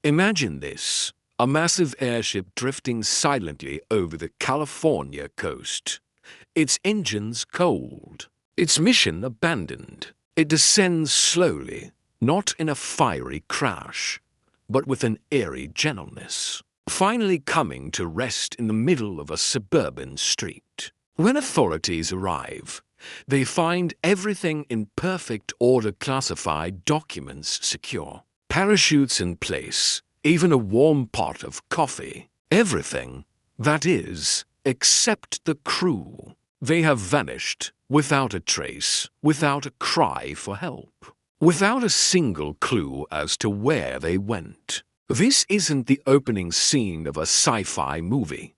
Imagine this, a massive airship drifting silently over the California coast. Its engines cold, its mission abandoned. It descends slowly, not in a fiery crash, but with an eerie gentleness, finally coming to rest in the middle of a suburban street. When authorities arrive, they find everything in perfect order, classified documents secure, parachutes in place, even a warm pot of coffee. Everything, that is, except the crew. They have vanished, without a trace, without a cry for help, without a single clue as to where they went. This isn't the opening scene of a sci-fi movie.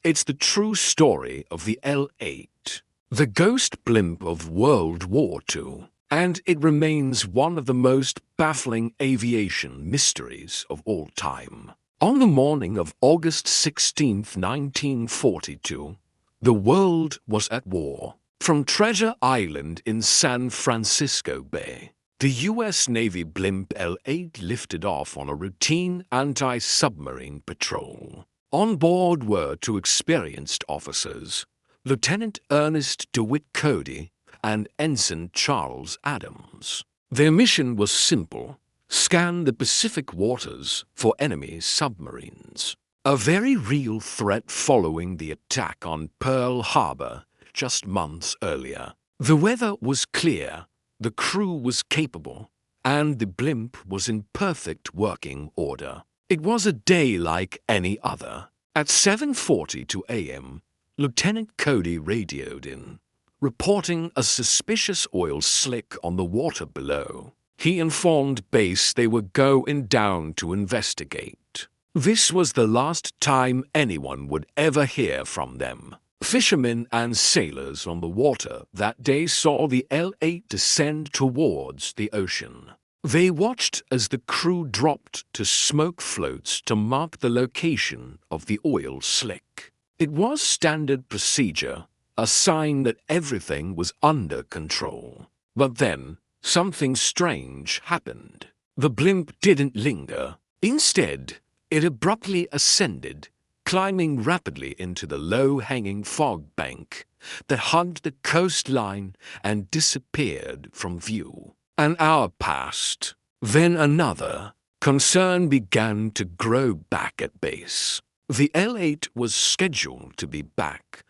It's the true story of the L-8, the Ghost Blimp of World War II, and it remains one of the most baffling aviation mysteries of all time. On the morning of August 16, 1942, the world was at war. From Treasure Island in San Francisco Bay, the U.S. Navy blimp L-8 lifted off on a routine anti-submarine patrol. On board were two experienced officers, Lieutenant Ernest DeWitt Cody and Ensign Charles Adams. Their mission was simple: scan the Pacific waters for enemy submarines. A very real threat following the attack on Pearl Harbor just months earlier. The weather was clear, the crew was capable, and the blimp was in perfect working order. It was a day like any other. At 7:42 a.m., Lieutenant Cody radioed in, reporting a suspicious oil slick on the water below. He informed base they were going down to investigate. This was the last time anyone would ever hear from them. Fishermen and sailors on the water that day saw the L-8 descend towards the ocean. They watched as the crew dropped to smoke floats to mark the location of the oil slick. It was standard procedure, a sign that everything was under control. But then, something strange happened. The blimp didn't linger. Instead, it abruptly ascended, climbing rapidly into the low-hanging fog bank that hugged the coastline and disappeared from view. An hour passed, then another. Concern began to grow back at base. The L-8 was scheduled to be back,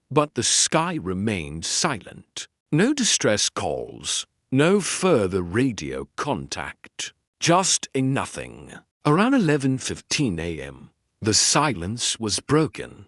but the sky remained silent. No distress calls, no further radio contact, just a nothing. Around 11:15 a.m., the silence was broken,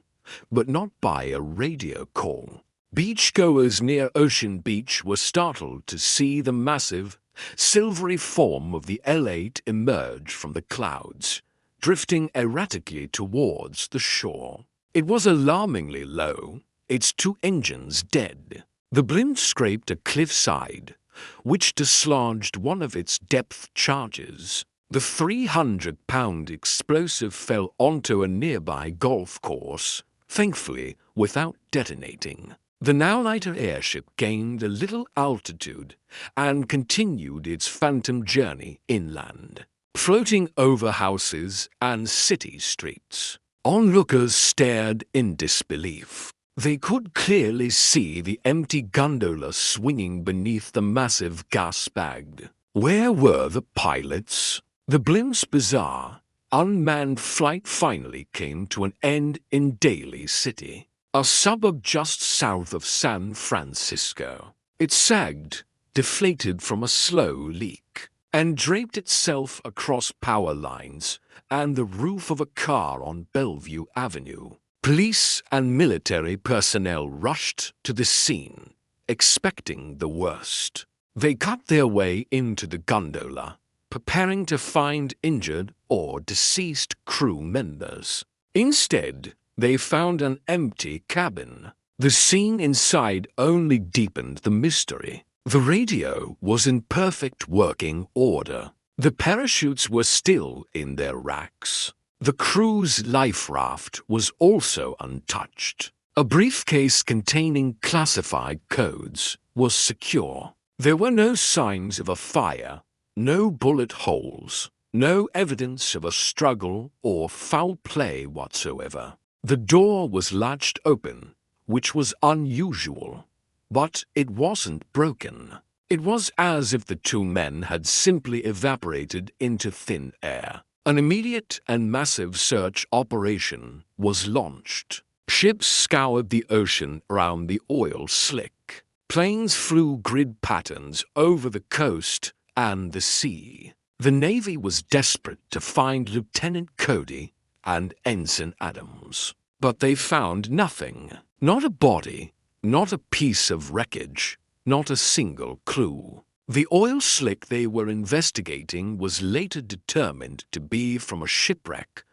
but not by a radio call. Beachgoers near Ocean Beach were startled to see the massive, silvery form of the L-8 emerge from the clouds, drifting erratically towards the shore. It was alarmingly low, its two engines dead. The blimp scraped a cliffside, which dislodged one of its depth charges. The 300-pound explosive fell onto a nearby golf course, thankfully without detonating. The now lighter airship gained a little altitude and continued its phantom journey inland, floating over houses and city streets. Onlookers stared in disbelief. They could clearly see the empty gondola swinging beneath the massive gas bag. Where were the pilots? The blimp's bizarre, unmanned flight finally came to an end in Daly City, a suburb just south of San Francisco. It sagged, deflated from a slow leak, and draped itself across power lines and the roof of a car on Bellevue Avenue. Police and military personnel rushed to the scene, expecting the worst. They cut their way into the gondola, preparing to find injured or deceased crew members. Instead, they found an empty cabin. The scene inside only deepened the mystery. The radio was in perfect working order. The parachutes were still in their racks. The crew's life raft was also untouched. A briefcase containing classified codes was secure. There were no signs of a fire, no bullet holes, No evidence of a struggle or foul play whatsoever. The door was latched open, which was unusual, but it wasn't broken. It was as if the two men had simply evaporated into thin air. An immediate and massive search operation was launched. Ships scoured the ocean around the oil slick. Planes flew grid patterns over the coast and the sea. The Navy was desperate to find Lieutenant Cody and Ensign Adams. But they found nothing. Not a body, not a piece of wreckage, not a single clue. The oil slick they were investigating was later determined to be from a shipwreck,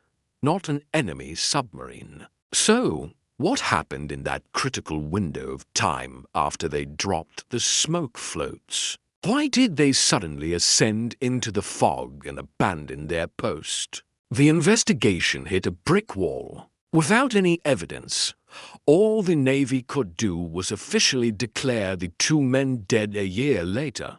not an enemy submarine. So, what happened in that critical window of time after they dropped the smoke floats? Why did they suddenly ascend into the fog and abandon their post? The investigation hit a brick wall. Without any evidence, all the Navy could do was officially declare the two men dead a year later,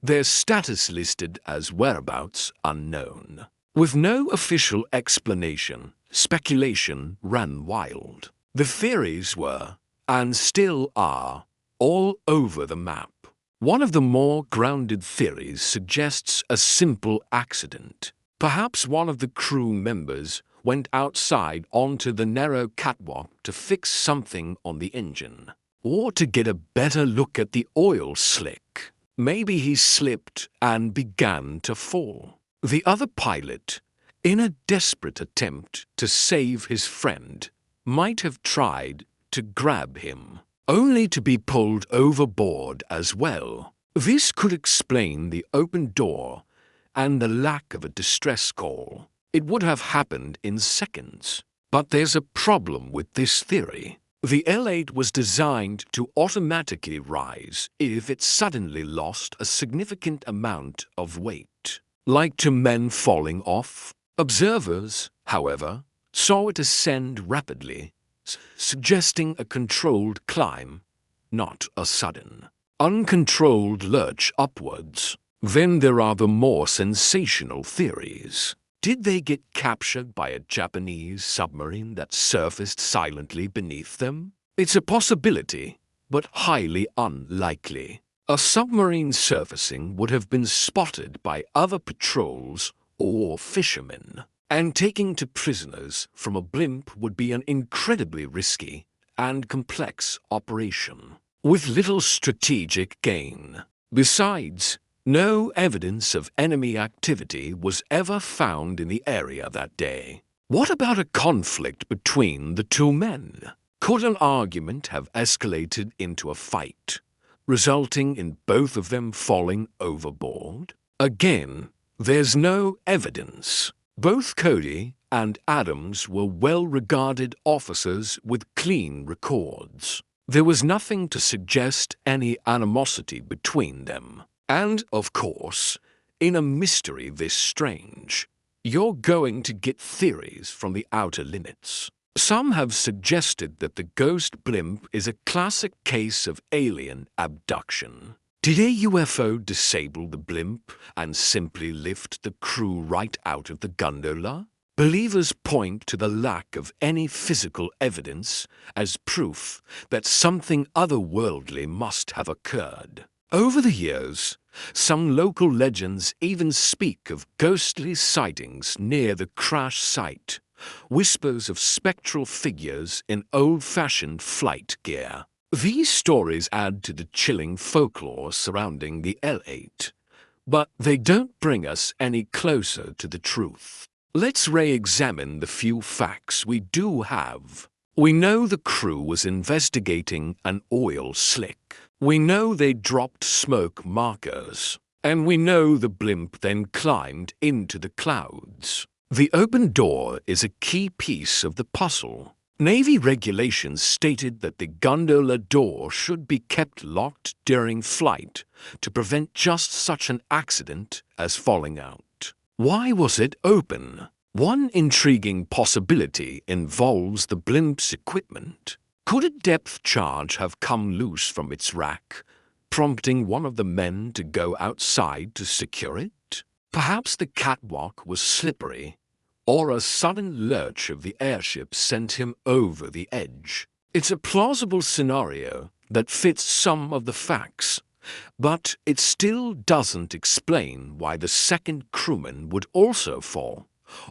their status listed as whereabouts unknown. With no official explanation, speculation ran wild. The theories were, and still are, all over the map. One of the more grounded theories suggests a simple accident. Perhaps one of the crew members went outside onto the narrow catwalk to fix something on the engine, or to get a better look at the oil slick. Maybe he slipped and began to fall. The other pilot, in a desperate attempt to save his friend, might have tried to grab him, only to be pulled overboard as well. This could explain the open door and the lack of a distress call. It would have happened in seconds. But there's a problem with this theory. The L-8 was designed to automatically rise if it suddenly lost a significant amount of weight, like two men falling off. Observers, however, saw it ascend rapidly, suggesting a controlled climb, not a sudden, uncontrolled lurch upwards. Then there are the more sensational theories. Did they get captured by a Japanese submarine that surfaced silently beneath them? It's a possibility, but highly unlikely. A submarine surfacing would have been spotted by other patrols or fishermen, and taking to prisoners from a blimp would be an incredibly risky and complex operation, with little strategic gain. Besides, no evidence of enemy activity was ever found in the area that day. What about a conflict between the two men? Could an argument have escalated into a fight, resulting in both of them falling overboard? Again, there's no evidence. Both Cody and Adams were well-regarded officers with clean records. There was nothing to suggest any animosity between them. And, of course, in a mystery this strange, you're going to get theories from the outer limits. Some have suggested that the Ghost Blimp is a classic case of alien abduction. Did a UFO disable the blimp and simply lift the crew right out of the gondola? Believers point to the lack of any physical evidence as proof that something otherworldly must have occurred. Over the years, some local legends even speak of ghostly sightings near the crash site, whispers of spectral figures in old-fashioned flight gear. These stories add to the chilling folklore surrounding the L-8, but they don't bring us any closer to the truth. Let's re-examine the few facts we do have. We know the crew was investigating an oil slick. We know they dropped smoke markers. And we know the blimp then climbed into the clouds. The open door is a key piece of the puzzle. Navy regulations stated that the gondola door should be kept locked during flight to prevent just such an accident as falling out. Why was it open? One intriguing possibility involves the blimp's equipment. Could a depth charge have come loose from its rack, prompting one of the men to go outside to secure it? Perhaps the catwalk was slippery, or a sudden lurch of the airship sent him over the edge. It's a plausible scenario that fits some of the facts, but it still doesn't explain why the second crewman would also fall,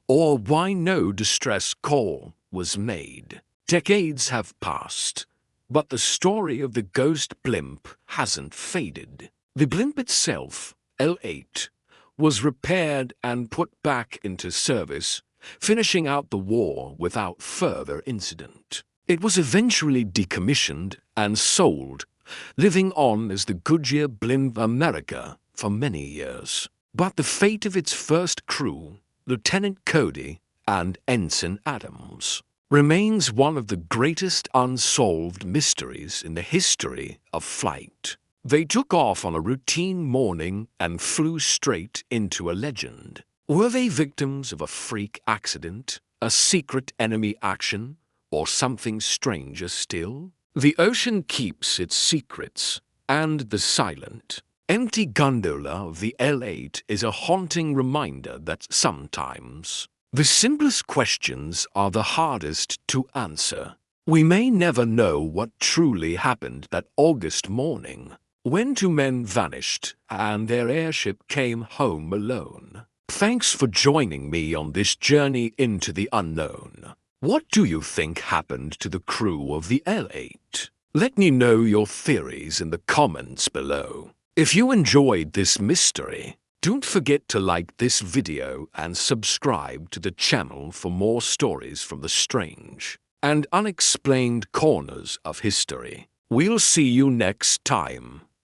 or why no distress call was made. Decades have passed, but the story of the Ghost Blimp hasn't faded. The blimp itself, L8, was repaired and put back into service, finishing out the war without further incident. It was eventually decommissioned and sold, living on as the Goodyear Blimp America for many years. But the fate of its first crew, Lieutenant Cody and Ensign Adams, remains one of the greatest unsolved mysteries in the history of flight. They took off on a routine morning and flew straight into a legend. Were they victims of a freak accident, a secret enemy action, or something stranger still? The ocean keeps its secrets, and the silent, empty gondola of the L8 is a haunting reminder that sometimes the simplest questions are the hardest to answer. We may never know what truly happened that August morning, when two men vanished and their airship came home alone. Thanks for joining me on this journey into the unknown. What do you think happened to the crew of the L8? Let me know your theories in the comments below. If you enjoyed this mystery, don't forget to like this video and subscribe to the channel for more stories from the strange and unexplained corners of history. We'll see you next time.